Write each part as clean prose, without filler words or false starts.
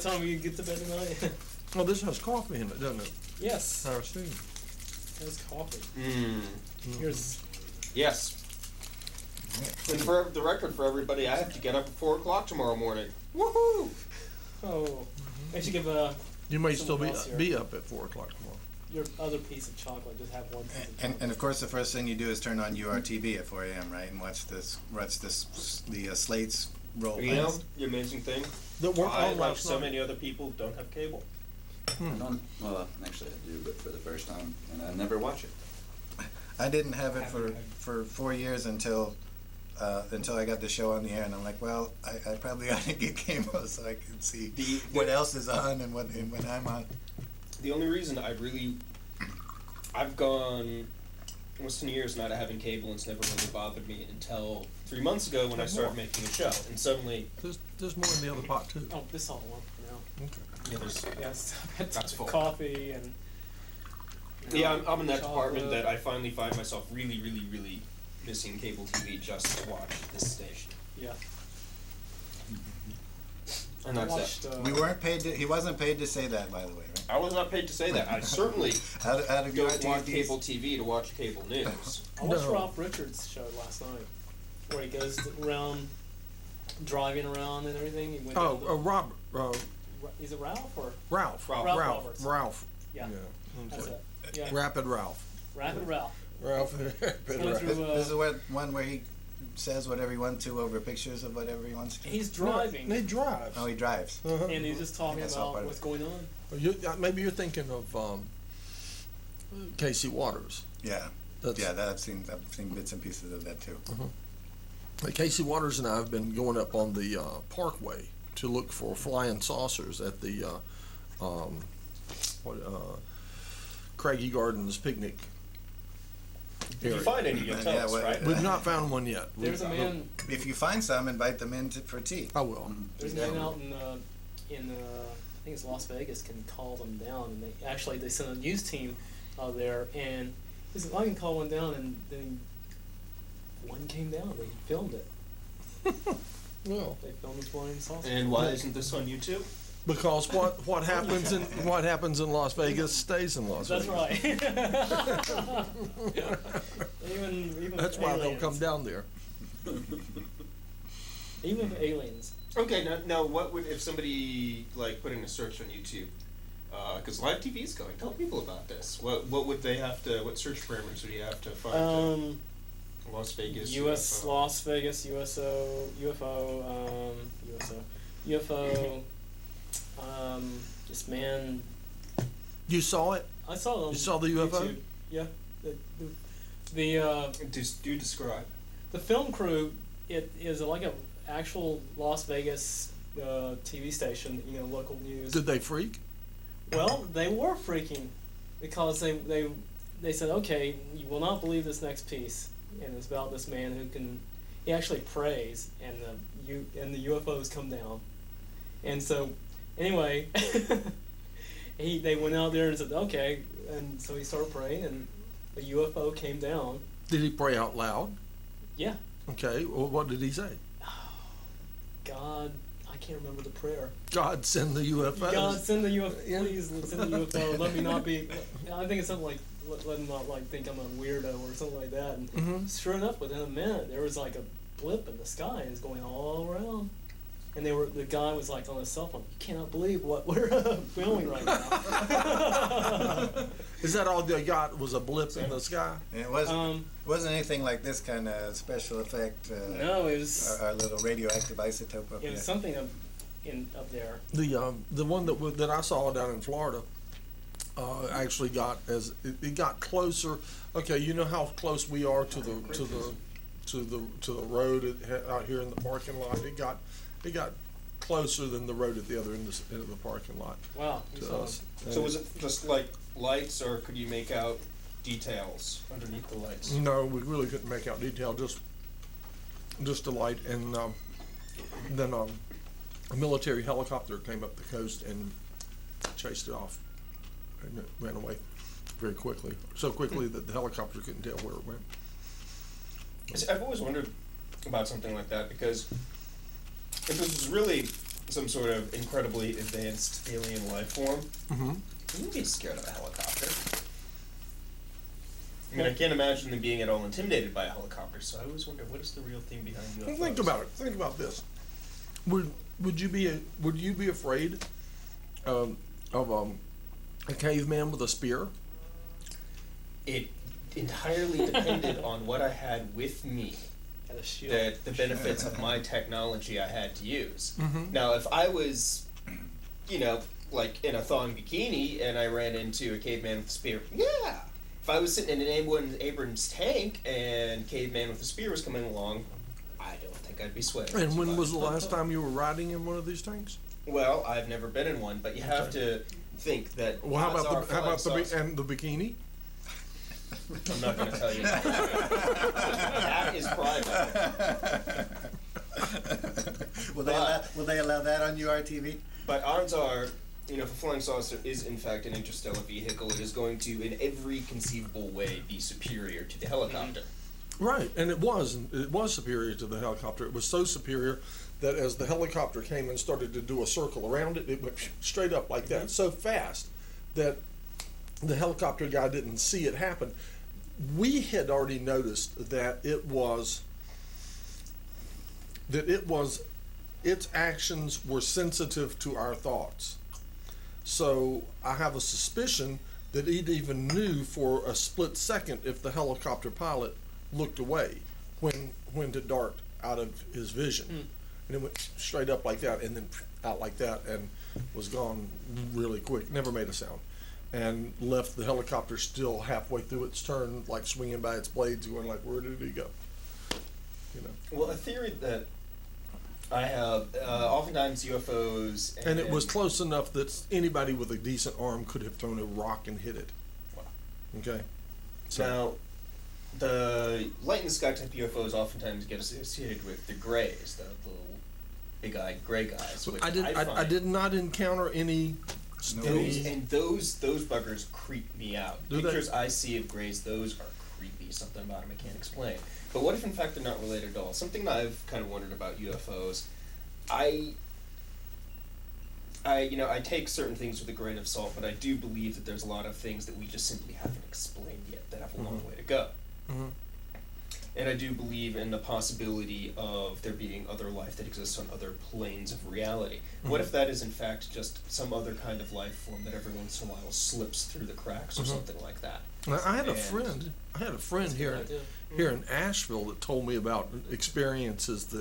what time we get to bed tonight? Well, this has coffee in it, doesn't it? Yes. I see. There's coffee. Here's. Yes. And for the record, for everybody, I have to get up at 4 o'clock tomorrow morning. Woohoo! Oh, I should give You may still someone else be up at 4 o'clock tomorrow. your other piece of chocolate. Just have one piece of chocolate. And of course, the first thing you do is turn on URTV at 4 a.m. right, and watch the slates roll. You know, past. the amazing thing, That weren't I, on like last so night. many other people, don't have cable. Well, actually I do, but for the first time, and I never watch it. I didn't have it for 4 years until I got the show on the air, and I'm like, well, I probably ought to get cable so I can see what else is on and when I'm on. The only reason I've gone almost 10 years not having cable, and it's never really bothered me until 3 months ago when I started making a show, and suddenly There's more in the other pot too. Oh, this all one now. Okay. yeah, there's Yes, That's full. coffee and. I'm in that department chocolate. that I finally find myself really, really, really missing cable TV just to watch this station, Yeah. and I that's it. watched. We weren't paid. He wasn't paid to say that, by the way, right? I was not paid to say that. I certainly Out of don't URTV's want cable TV to watch cable news. I watched No. Ralph Richards' show last night, where he goes around, driving around and everything. He went down Oh, Robert. is it Ralph or? Ralph. Ralph Roberts. Ralph. Yeah, that's Okay. it. Yeah, Rapid Ralph. Rapid Ralph. Ralph. Going Ralph. through, This is one where he says whatever he wants to over pictures of whatever he wants to. He's driving, They drive. Oh, he drives. Uh-huh. and he's just talking That's all part about of what's it. going on. Maybe you're thinking of Casey Waters. Yeah, That's, I've seen bits and pieces of that too. Casey Waters and I have been going up on the Parkway to look for flying saucers at the Craigie Gardens picnic If you area. find any, you'll tell Yeah, us, well, right? We've not found one yet. There's a man. If you find some, invite them in for tea. I will. There's a man out in I think it's Las Vegas can call them down, and they sent a news team out there, and he said, I can call one down, and then one came down. They filmed it. Well, They filmed the flying saucer. And why isn't this on YouTube? because what happens in Las Vegas stays in Las That's Vegas. right. even That's why they'll aliens. come down there. Even with aliens. Okay, now what would, if somebody, like, putting a search on YouTube, because live TV is going, tell people about this. What would they have to, what search parameters would you have to find? Las Vegas, U.S. UFO. Las Vegas, UFO, this man. You saw it? I saw it on You saw the UFO? YouTube. Yeah. Do describe. The film crew, it is like a actual Las Vegas TV station, local news. Did they freak? Well, they were freaking because they said, okay, you will not believe this next piece, and it's about this man he actually prays, and the UFOs come down, and so anyway, they went out there and said, okay, and so he started praying, and a UFO came down. Did he pray out loud? Yeah. Okay. Well, what did he say? God, I can't remember the prayer. God send the UFOs. God, send the UFO. Yeah. Please send the UFO. Let me not be. I think it's something like let them not think I'm a weirdo or something like that. And sure enough, within a minute, there was like a blip in the sky, and it's going all around. And the guy was like on his cell phone. You cannot believe what we're filming right now. Is that all they got? Was a blip in the sky? And it wasn't anything like this kind of special effect. No, it was. Our little radioactive isotope up It there. was something up there. The one that I saw down in Florida actually got it got closer. Okay, you know how close we are to the road out here in the parking lot. It got closer than the road at the other end of the parking lot. Wow. To us. So was it just like lights, or could you make out details underneath the lights? No, we really couldn't make out detail. Just a light, and then a military helicopter came up the coast and chased it off, and it ran away very quickly. So quickly that the helicopter couldn't tell where it went. See, I've always wondered about something like that, because if it was really some sort of incredibly advanced alien life form, Mm-hmm. you would be scared of a helicopter. I mean, I can't imagine them being at all intimidated by a helicopter, so I always wonder, what is the real thing behind UFOs? Well, think about it. Think about this. Would you be afraid of a caveman with a spear? It entirely depended on what I had with me, Had a shield. the benefits of my technology I had to use. Mhm. Now, if I was, like in a thong bikini and I ran into a caveman with a spear, yeah. If I was sitting in an Abrams tank and caveman with a spear was coming along, I don't think I'd be sweating. And when was the last time you were riding in one of these tanks? Well, I've never been in one, but you have to think that. Well, how about the and the bikini? I'm not going to tell you. That is private. Will they allow that on URTV? But odds are, if a flying saucer is in fact an interstellar vehicle, it is going to, in every conceivable way, be superior to the helicopter. Right, and it was superior to the helicopter. It was so superior that as the helicopter came and started to do a circle around it, it went straight up like that, so fast that the helicopter guy didn't see it happen. We had already noticed that its actions were sensitive to our thoughts. So I have a suspicion that it even knew for a split second if the helicopter pilot looked away when to dart out of his vision. And it went straight up like that and then out like that and was gone really quick, never made a sound, and left the helicopter still halfway through its turn, like swinging by its blades, going like, where did he go? Well, a theory that I have, oftentimes UFOs and it was close enough that anybody with a decent arm could have thrown a rock and hit it. Wow. Okay. Now, the light in the sky type UFOs oftentimes get associated with the grays, the little big-eyed gray guys. Which I did not encounter any. Those buggers creep me out. Do they? Pictures I see of grays, those are creepy. Something about them I can't explain. But what if in fact they're not related at all? Something that I've kind of wondered about UFOs. I take certain things with a grain of salt, but I do believe that there's a lot of things that we just simply haven't explained yet that have a long way to go. Mm-hmm. And I do believe in the possibility of there being other life that exists on other planes of reality. Mm-hmm. What if that is in fact just some other kind of life form that every once in a while slips through the cracks or something like that? I had a friend here in Asheville that told me about experiences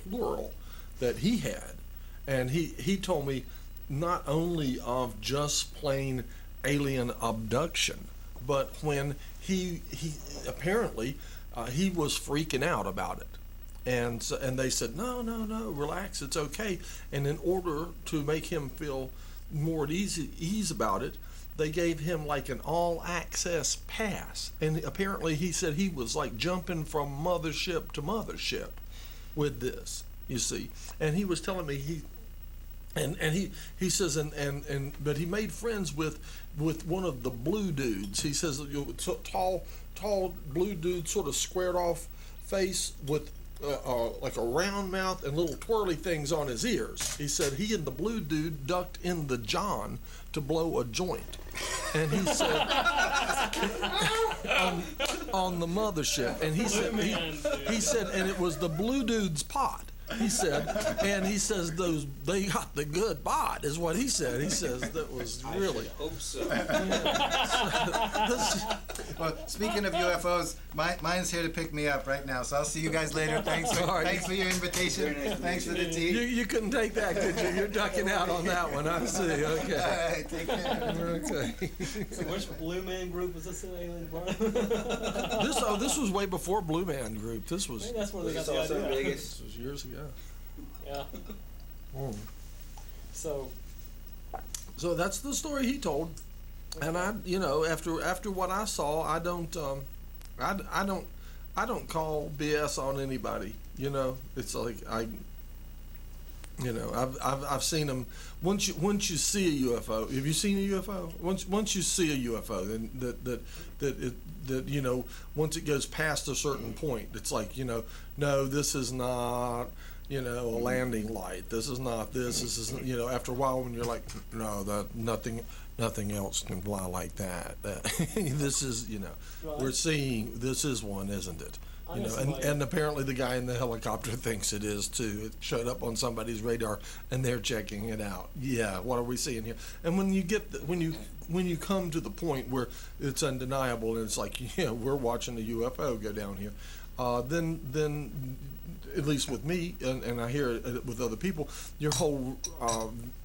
plural that he had, and he told me not only of just plain alien abduction, but when he apparently he was freaking out about it, and they said no, relax, it's okay. And in order to make him feel more at ease about it, they gave him like an all-access pass, and apparently he said he was like jumping from mothership to mothership with this, you see. And he was telling me he says but he made friends with one of the blue dudes. He says tall blue dude, sort of squared off face with like a round mouth and little twirly things on his ears. He said he and the blue dude ducked in the John to blow a joint, and he said on the mothership, and he said and it was the blue dude's pot. He said, and he says they got the good pot, is what he said. He says that was really. I hope so. Well, speaking of UFOs, mine's here to pick me up right now. So I'll see you guys later. Thanks for your invitation. Thanks for the tea. You couldn't take that, could you? You're ducking out on that one. I see. Okay. All right, take care. Okay. So which Blue Man Group was this in Alien Bar? This was way before Blue Man Group. This was. Maybe that's where they got Was the this also idea. in Vegas? This was years ago. Yeah. So that's the story he told, and after what I saw, I don't call BS on anybody. It's like I've seen them. Once you see a UFO, have you seen a UFO? Once you see a UFO, then once it goes past a certain point, it's like no, this is not. you know, a landing light. This is not this. This isn't, you know, after a while when you're like, no, that nothing else can fly like that. This is, you know, we're seeing, this is one, isn't it? You know, and apparently the guy in the helicopter thinks it is too. It showed up on somebody's radar, and they're checking it out. Yeah, what are we seeing here? And when you get when you come to the point where it's undeniable, and it's like, yeah, we're watching a UFO go down here, then at least with me, and I hear it with other people, your whole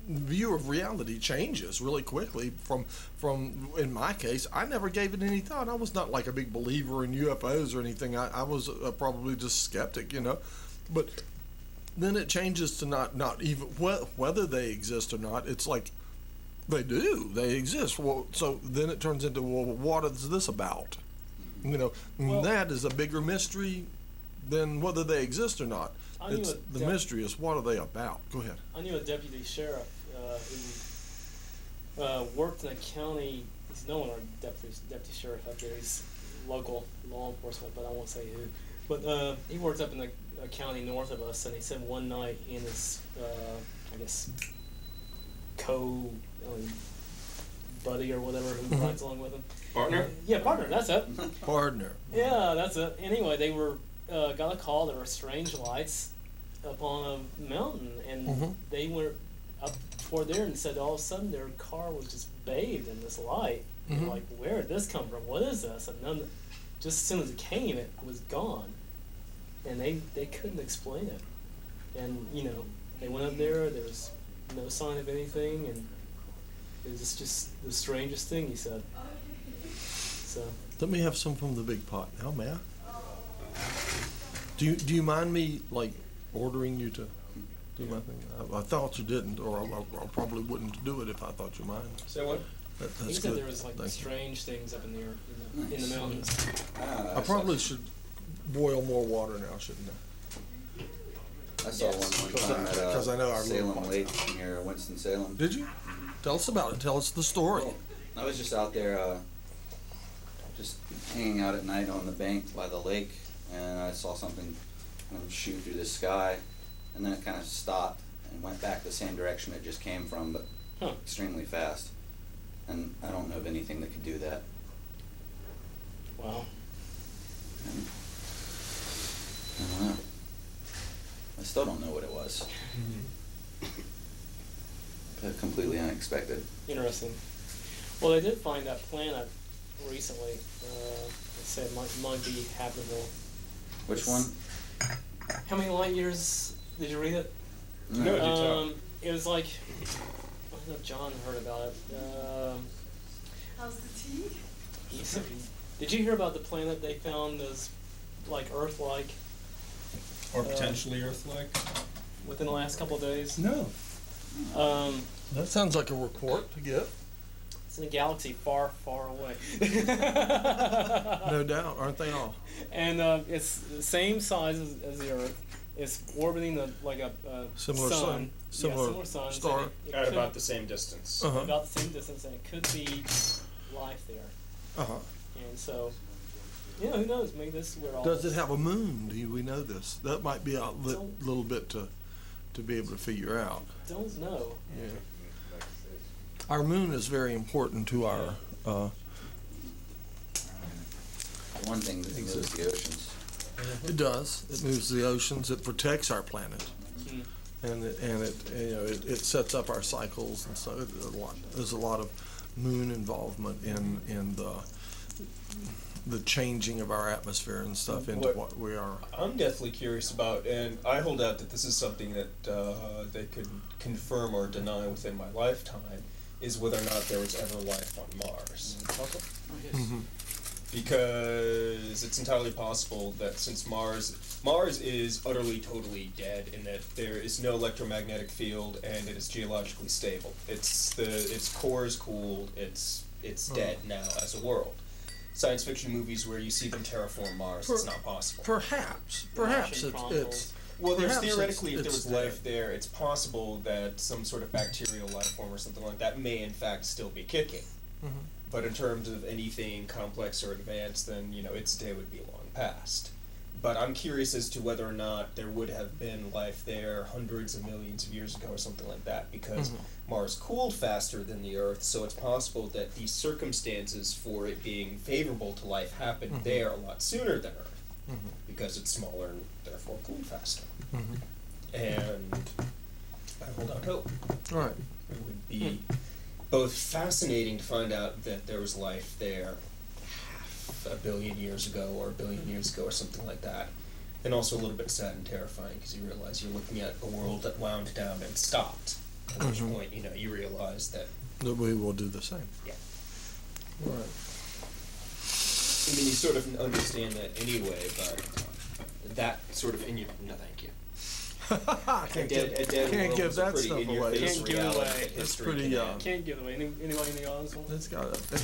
view of reality changes really quickly. From in my case, I never gave it any thought. I was not like a big believer in UFOs or anything. I was probably just skeptic, you know. But then it changes to not even whether they exist or not. It's like they exist. Well, so then it turns into, well, what is this about? You know, that is a bigger mystery than whether they exist or not. The mystery is, what are they about? Go ahead. I knew a deputy sheriff who worked in a county. He's no longer deputy sheriff up there. He's local law enforcement, but I won't say who. But he worked up in a county north of us, and he said one night he and his, I guess, buddy or whatever who rides along with him. Partner? Yeah, partner. That's it. Partner. Yeah, that's it. Anyway, they were got a call. There were strange lights up on a mountain, and they went up toward there and said all of a sudden their car was just bathed in this light. Like, where did this come from? What is this? And just as soon as it came, it was gone, and they couldn't explain it. And you know, they went up there. There was no sign of anything, and it was just the strangest thing, he said. So. Let me have some from the big pot now, may I? Do you mind me, like, ordering you to do my thing? I thought you didn't, or I probably wouldn't do it if I thought you mind. Say what? That's he good. said there was like Thank strange things up in the air, in the mountains. I probably should boil more water now, shouldn't I? I saw one time Because I know our Salem Lake near Winston-Salem. Did you? Tell us about it. Tell us the story. Well, I was just out there, just hanging out at night on the bank by the lake, and I saw something kind of shoot through the sky, and then it kind of stopped and went back the same direction it just came from, but extremely fast. And I don't know of anything that could do that. Wow. And I don't know. I still don't know what it was. But completely unexpected. Interesting. Well, they did find that planet recently. They said it might be habitable. Which one? How many light years did you read it? No, it was like, I don't know if John heard about it. How's the tea? Did you hear about the planet they found as like Earth-like? Or potentially Earth-like? Within the last couple of days? No. That sounds like a report to get. It's in a galaxy far, far away. No doubt, aren't they all? And it's the same size as the Earth. It's orbiting like a Similar sun. similar sun. star. So it At could- about the same distance. about the same distance, and it could be life there. And so, you know, who knows? Maybe this is where all. Does it this- have a moon? Do we know this? That might be a little bit to be able to figure out. Don't know. Yeah. Our moon is very important to our. One thing that moves the oceans. It does. It moves the oceans. It protects our planet, and it sets up our cycles, and so there's a lot of moon involvement in the changing of our atmosphere and stuff into what we are. I'm deathly curious about, and I hold out that this is something that they could confirm or deny within my lifetime, is whether or not there was ever life on Mars. Because it's entirely possible that since Mars is utterly, totally dead in that there is no electromagnetic field and it is geologically stable. Its core is cooled. It's dead now as a world. Science fiction movies where you see them terraform Mars, it's not possible. Perhaps Martian it's Chronicles. Well, there's perhaps theoretically, if there it's was life there, it's possible that some sort of bacterial life form or something like that may in fact still be kicking. But in terms of anything complex or advanced, then its day would be long past. But I'm curious as to whether or not there would have been life there hundreds of millions of years ago or something like that, because Mars cooled faster than the Earth, so it's possible that the circumstances for it being favorable to life happened there a lot sooner than Earth, because it's smaller and therefore cooled faster. And I hold out hope. Right. It would be both fascinating to find out that there was life there half a billion years ago or a billion years ago or something like that, and also a little bit sad and terrifying because you realize you're looking at a world that wound down and stopped, at which point, you know, you realize that we will do the same. Yeah. Right. I mean, you sort of understand that anyway, but that sort of in your no thank you. Can't give that stuff away. Can't give it away. It's pretty. Can't give it away. Anybody in the audience want? It's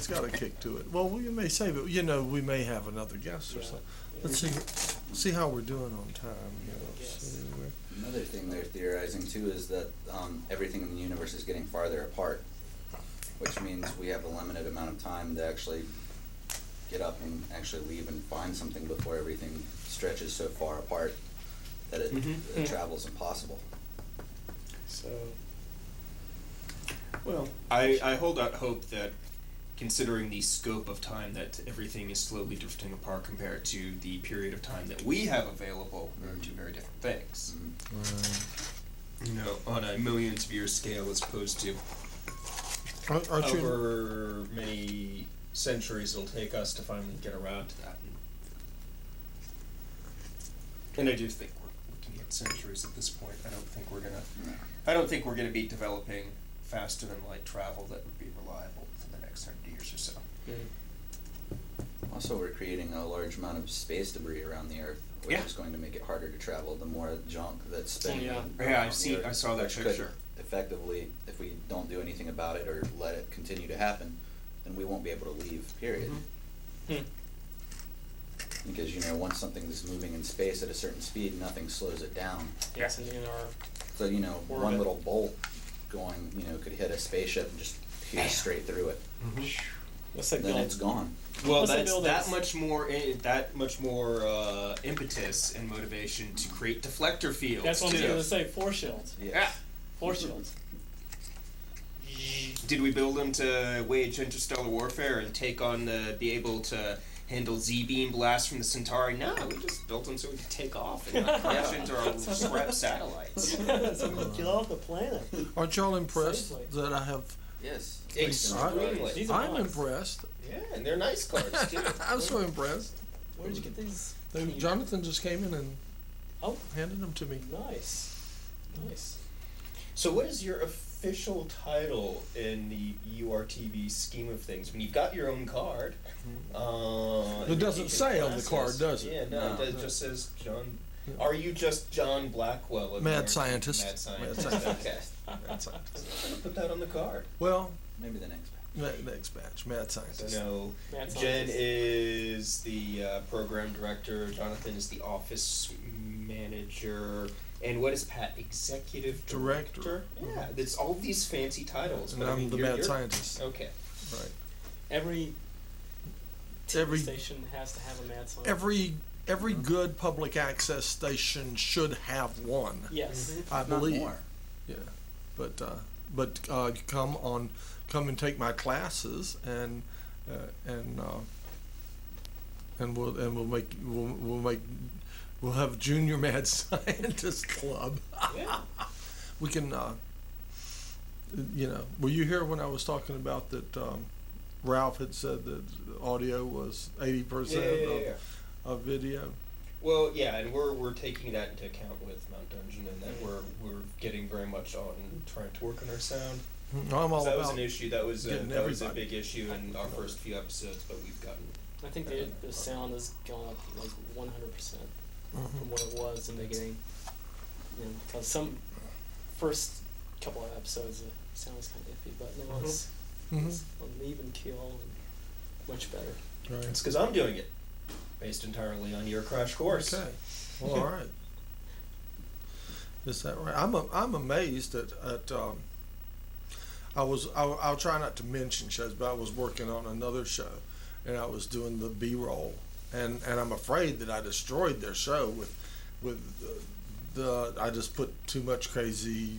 got a kick to it. Well, we may save it. You know, we may have another guest or something. Let's see how we're doing on time. You know, Another thing they're theorizing too is that everything in the universe is getting farther apart, which means we have a limited amount of time to actually get up and actually leave and find something before everything stretches so far apart that it travel's impossible. So, well, I hold out hope that, considering the scope of time that everything is slowly drifting apart compared to the period of time that we have available, are two very different things. You know, on a millions of years scale as opposed to over many centuries it'll take us to finally get around to that. And I do think we're looking at centuries at this point. I don't think we're gonna be developing faster than light travel that would be reliable within the next 100 years or so. Also, we're creating a large amount of space debris around the Earth, which is going to make it harder to travel. The more junk that's spinning around the Earth, I saw that picture. Effectively, if we don't do anything about it or let it continue to happen, then we won't be able to leave, period. Because, you know, once something is moving in space at a certain speed, nothing slows it down. yes, and in our So, you know, one little bolt going, you know, could hit a spaceship and just pierce straight through it. Then it's gone. Well, that's that much more impetus and motivation to create deflector fields. That's what I was too. going to say. Force shields. Yeah. Force shields. Did we build them to wage interstellar warfare and be able to handle Z-beam blasts from the Centauri? No, we just built them so we could take off and not crash into our scrap satellites. So we can get off the planet. Aren't y'all impressed Safely. that I have? Yes. Extremely. These are I'm nice. impressed. Yeah, and they're nice cards too. I'm so impressed. Where'd you get these? Jonathan just came in and handed them to me. Nice. Nice. So what is your official title in the URTV scheme of things? I mean, you've got your own card. It doesn't say on the card, does it? Yeah, no, it just says John. Are you just John Blackwell? Of Mad URTV? scientist. Mad scientist. Mad scientist. Okay. Mad scientist. I'm gonna put that on the card. Well, Maybe the next next batch. Mad scientist. So Mad Jen scientist. is the program director. Jonathan is the office manager. And what is Pat? Executive director? Yeah, it's all these fancy titles. And But I I'm mean, the you're- mad you're- scientist. Okay. Right. Every TV station has to have a mad scientist. Every good public access station should have one. Yes. I believe. more. Yeah, but come and take my classes and we'll have a junior mad scientist club. Yeah. We can were you here when I was talking about that Ralph had said that audio was 80% of video? Well, yeah, and we're taking that into account with Mount Dungeon, and that we're getting very much on trying to work on our sound. I'm all That was about an issue. That was a everybody. big issue in our first few episodes, but we've gotten. I think the sound has gone up like 100% from what it was in the beginning. You know, because some first couple of episodes the sound was kind of iffy, but now it's an even keel and much better. Right. It's because I'm doing it, based entirely on your crash course. Okay. Well, all right. Is that right? I'm amazed at I'll try not to mention shows, but I was working on another show, and I was doing the B-roll and I'm afraid that I destroyed their show with I just put too much crazy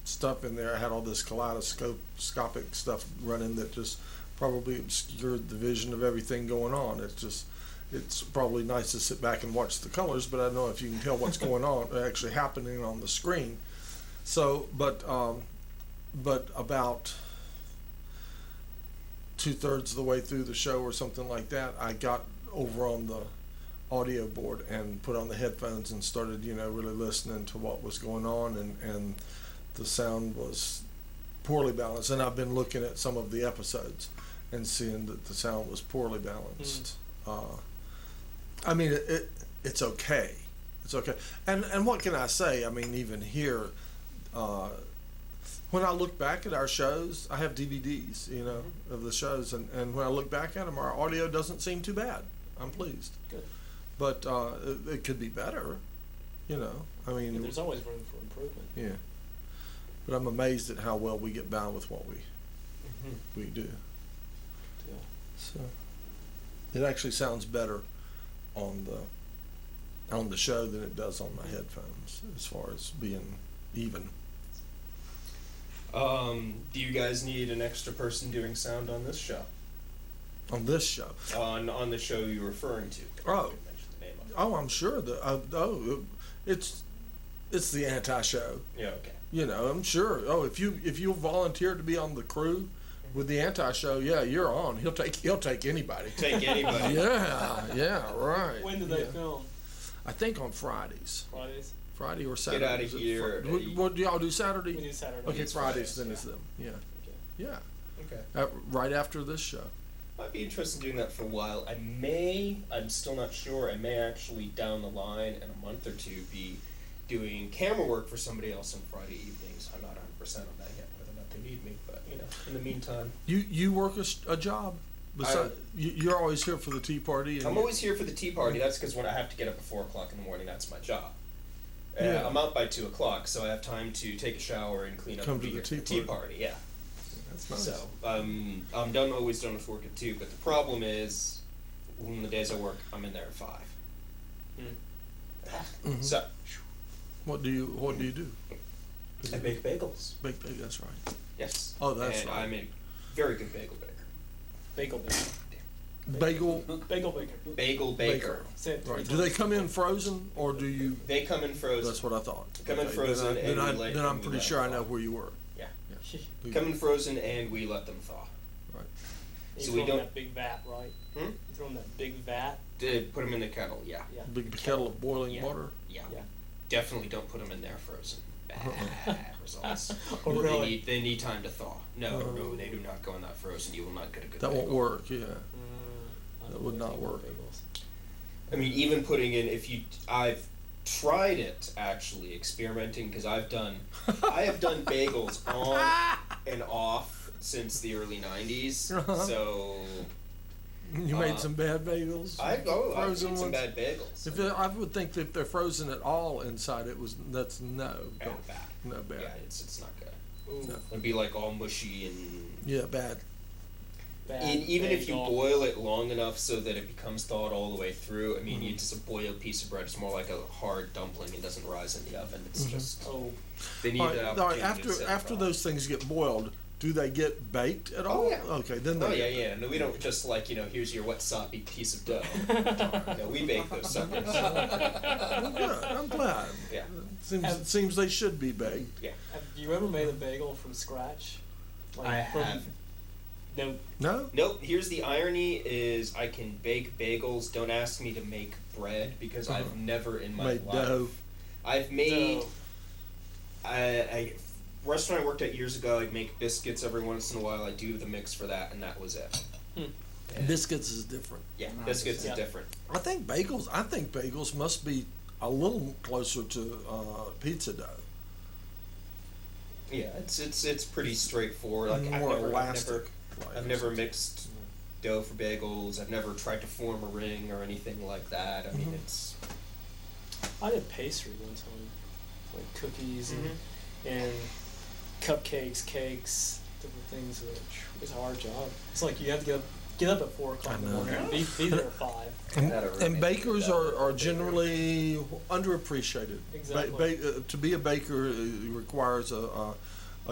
stuff in there. I had all this kaleidoscopic stuff running that just probably obscured the vision of everything going on. It's probably nice to sit back and watch the colors, but I don't know if you can tell what's going on actually happening on the screen. So, but about 2/3 of the way through the show or something like that, I got over on the audio board and put on the headphones and started, really listening to what was going on, and the sound was poorly balanced. And I've been looking at some of the episodes and seeing that the sound was poorly balanced. I mean, it's okay. It's okay. And what can I say? I mean, even here, when I look back at our shows, I have DVDs, of the shows, and when I look back at them, our audio doesn't seem too bad. I'm pleased. Good. But it could be better, I mean. Yeah, there's always room for improvement. Yeah. But I'm amazed at how well we get by with what we do. Yeah. So it actually sounds better on the show than it does on my headphones, as far as being even. Do you guys need an extra person doing sound on this show? On this show? On the show you're referring to. Oh. You can mention the name of it. Oh, I'm sure that. It's the anti-show. Yeah. Okay. I'm sure. Oh, if you volunteer to be on the crew with the anti-show, yeah, you're on. He'll take anybody. Take anybody. Yeah, right. When do they film? I think on Fridays. Fridays? Friday or Saturday. Get out of here. What do y'all do Saturday? We do Saturday. Okay, It's Fridays, Fridays, then yeah. it's them. Yeah. Okay. Yeah. Okay. Right after this show. I'd be interested in doing that for a while. I'm still not sure, I may actually down the line in a month or two be doing camera work for somebody else on Friday evenings. I'm not 100% on that yet, whether or not they need me, but in the meantime. You work a job? You're always here for the tea party? I'm always here for the tea party. That's because when I have to get up at 4 o'clock in the morning, that's my job. Yeah. I'm out by 2 o'clock, so I have time to take a shower and clean up Come and to be the here for tea the tea party. Yeah. That's nice. So I'm always done with work at 2, but the problem is when the days I work, I'm in there at 5. Mhm. So What do you do? I bake bagels. Bake, that's right. Yes. Oh, that's and right. I'm a very good bagel baker. Bagel baker. Bagel Bagel baker. Bagel baker. Say it 3 Right. times. Do they come in frozen, or do you? They come in frozen. That's what I thought. Come in frozen Then, and I, we let- then I'm and we pretty let sure I them know thaw. where you were. Yeah. We- Come in frozen and we let them thaw. Right. You So throw we in don't- that big vat, right? Hmm? You throw in that big vat. Did put them in the kettle? Yeah. Yeah. Big kettle of boiling Yeah. water. Yeah. Yeah. Definitely don't put them in there frozen. Bad results. Oh, really? They need time to thaw. No, Oh. no, they do not go in that frozen. You will not get a good That won't bagel. work. Yeah. I That don't would know not anything about work. bagels. I mean, even putting in I've tried it actually experimenting because I have done bagels on and off since the early '90s. Uh-huh. So You made some bad bagels. I've Frozen made some ones? bad bagels. I would think that if they're frozen at all inside, that's no. Bad, don't- bad. No bad. Yeah, it's not good. Ooh, No. It'd be like all mushy and. Yeah, bad. bad And even if you bagel. boil it long enough so that it becomes thawed all the way through, I mean, Mhm. you just a boiled piece of bread. It's more like a hard dumpling. It doesn't rise in the oven. It's Mhm. just Oh, they need All that right, all right, opportunity to sit after and those things get boiled, do they get baked at all? Oh, yeah. Okay, then thaw. they. Oh yeah. No, we don't just like here's your wet soppy piece of dough. No, we bake those suckers. Well, good. I'm glad. Yeah. It seems they should be baked. Yeah. have you ever made a bagel from scratch? I have. No. No. Nope. Here's the irony: is I can bake bagels. Don't ask me to make bread because Uh-huh. I've never in my Made life. dough. I've made. Dough. I restaurant I worked at years ago. I'd make biscuits every once in a while. I'd do the mix for that, and that was it. Hmm. And- Biscuits is different. Yeah, Not biscuits the is same. different. I think bagels must be a little closer to pizza dough. Yeah, it's pretty straightforward. Like More elastic. I've never mixed dough for bagels. I've never tried to form a ring or anything like that. I mean, Mhm. it's I did pastry one time, like cookies Mhm. and cupcakes, cakes, different things. It's a hard job. It's like you have to get up get up at 4 o'clock in the know. morning and be there at 5. And, Had a and roommate bakers that was are a generally underappreciated. Exactly. To be a baker requires a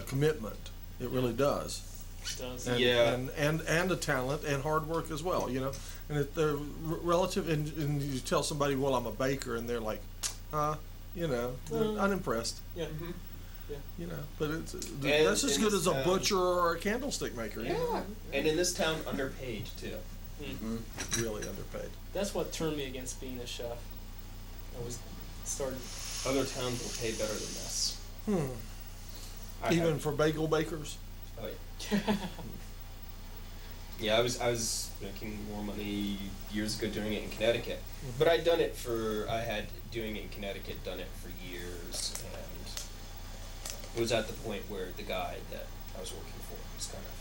commitment. It really does. It does. And, Yeah. and a talent and hard work as well, you know. And if they're relative, and you tell somebody, well, I'm a baker, and they're like, you know, they're unimpressed, Yeah. Mm-hmm. you know. But that's as in good this as a town- butcher or a candlestick maker. You know? Yeah. And in this town, underpaid too. Mm-hmm. Really underpaid. That's what turned me against being a chef. I was started. Other towns will pay better than this. I Even have- for bagel bakers. Oh yeah. Yeah, I was making more money years ago doing it in Connecticut, but I had doing it in Connecticut, done it for years, and it was at the point where the guy that I was working for was kind of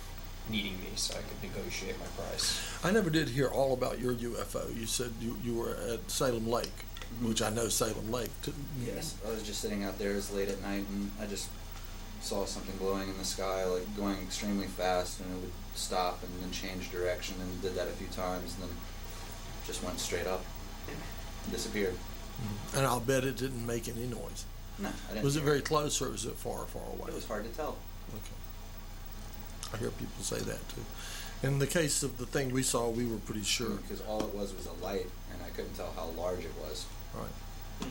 needing me so I could negotiate my price. I never did hear all about your UFO. You said you were at Salem Lake, which I know Salem Lake. Yes, I was just sitting out there. It was late at night, and I just saw something glowing in the sky, like going extremely fast, and it would stop and then change direction, and did that a few times, and then just went straight up and disappeared. And I'll bet it didn't make any noise. No, I didn't. Was it hear very close or was it far, far away? It was hard to tell. Okay. I hear people say that too. In the case of the thing we saw, we were pretty sure. Because all it was a light, and I couldn't tell how large it was. Right.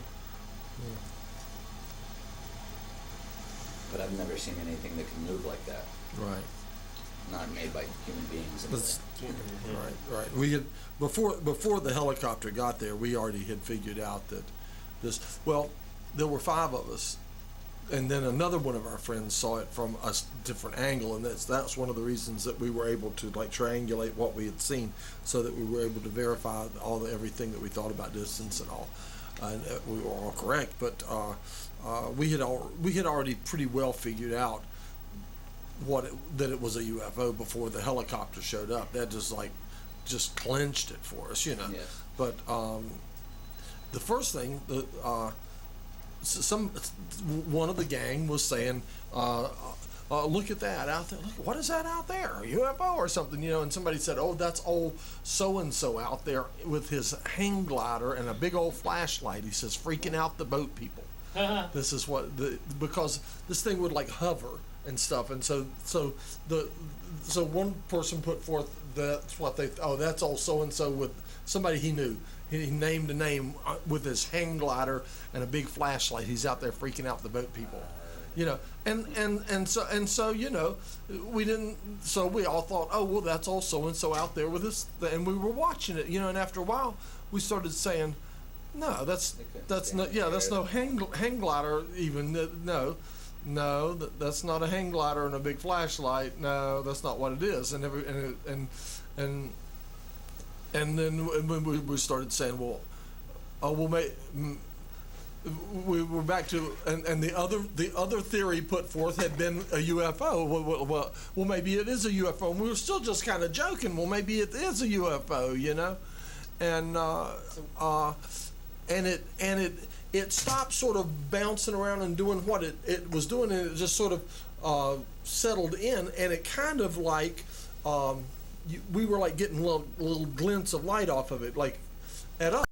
But I've never seen anything that can move like that. Right. Not made by human beings. Anyway. Right. We had before the helicopter got there, we already had figured out that there were 5 of us, and then another one of our friends saw it from a different angle, and that's one of the reasons that we were able to like triangulate what we had seen, so that we were able to verify everything that we thought about distance and all, and we were all correct. But we had already pretty well figured out that it was a UFO before the helicopter showed up. That just clinched it for us, you know. Yes. But the first thing that one of the gang was saying, look at that out there. Look, what is that out there? A UFO or something, you know? And somebody said, oh, that's old so-and-so out there with his hang glider and a big old flashlight. He says, freaking out the boat people. This is because this thing would like hover and stuff, and so one person put forth that's old so-and-so with somebody he knew. He named a name with his hang glider and a big flashlight. He's out there freaking out the boat people, you know. And so you know, we didn't. So we all thought, oh well, that's old so-and-so out there with this, and we were watching it, you know. And after a while, we started saying, no, that's no hang glider even. No, that's not a hang glider and a big flashlight. No, that's not what it is. And then when we started saying, well, we were back to, and the other theory put forth had been a UFO. Well, maybe it is a UFO. And we were still just kind of joking. Well, maybe it is a UFO, you know, and it stopped sort of bouncing around and doing what it was doing, and it just sort of settled in, and it kind of like we were like getting little glints of light off of it, like at us.